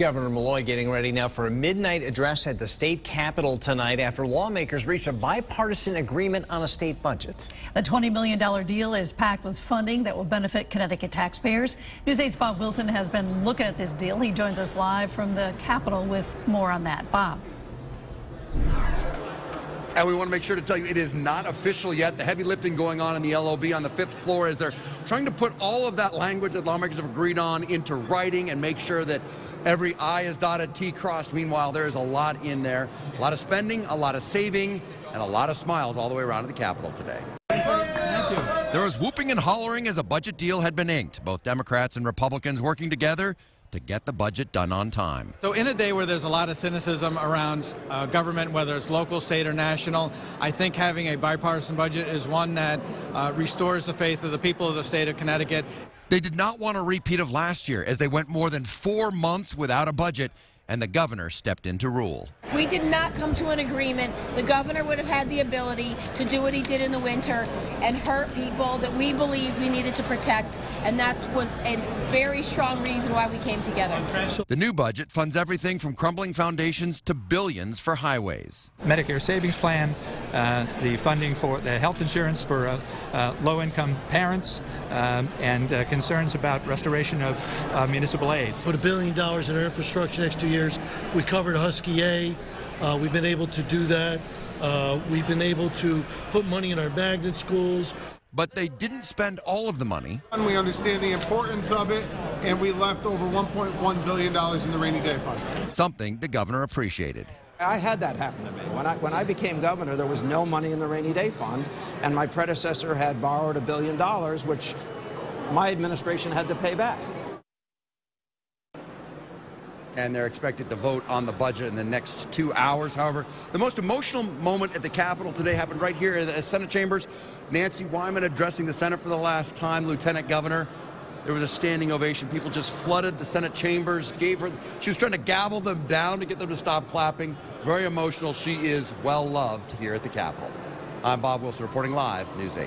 Governor Malloy getting ready now for a midnight address at the state capitol tonight after lawmakers reached a bipartisan agreement on a state budget. The $20 million deal is packed with funding that will benefit Connecticut taxpayers. News 8's Bob Wilson has been looking at this deal. He joins us live from the Capitol with more on that. Bob. And we want to make sure to tell you it is not official yet. The heavy lifting going on in the LOB on the 5th floor as they're trying to put all of that language that lawmakers have agreed on into writing and make sure that every I is dotted, T crossed. Meanwhile, there is a lot in there. A lot of spending, a lot of saving, and a lot of smiles all the way around to the Capitol today. There was whooping and hollering as a budget deal had been inked. Both Democrats and Republicans working together to get the budget done on time. So in a day where there's a lot of cynicism around government, whether it's local, state, or national, I think having a bipartisan budget is one that restores the faith of the people of the state of Connecticut. They did not want a repeat of last year as they went more than 4 months without a budget, and the governor stepped in to rule. We did not come to an agreement. The governor would have had the ability to do what he did in the winter and hurt people that we believe we needed to protect, and that was a very strong reason why we came together. The new budget funds everything from crumbling foundations to billions for highways. Medicare savings plan, the funding for the health insurance for low-income parents, and concerns about restoration of municipal aid. Put $1 billion in our infrastructure next 2 years. We covered Husky A. We've been able to do that. We've been able to put money in our magnet schools. But they didn't spend all of the money. We understand the importance of it, and we left over $1.1 billion in the rainy day fund. Something the governor appreciated. I had that happen to me. When I became governor, there was no money in the rainy day fund, and my predecessor had borrowed $1 billion, which my administration had to pay back. And they're expected to vote on the budget in the next 2 hours. However, the most emotional moment at the Capitol today happened right here in the Senate chambers. Nancy Wyman addressing the Senate for the last time, Lieutenant Governor. There was a standing ovation. People just flooded the Senate chambers, she was trying to gavel them down to get them to stop clapping. Very emotional. She is well loved here at the Capitol. I'm Bob Wilson reporting live, News 8.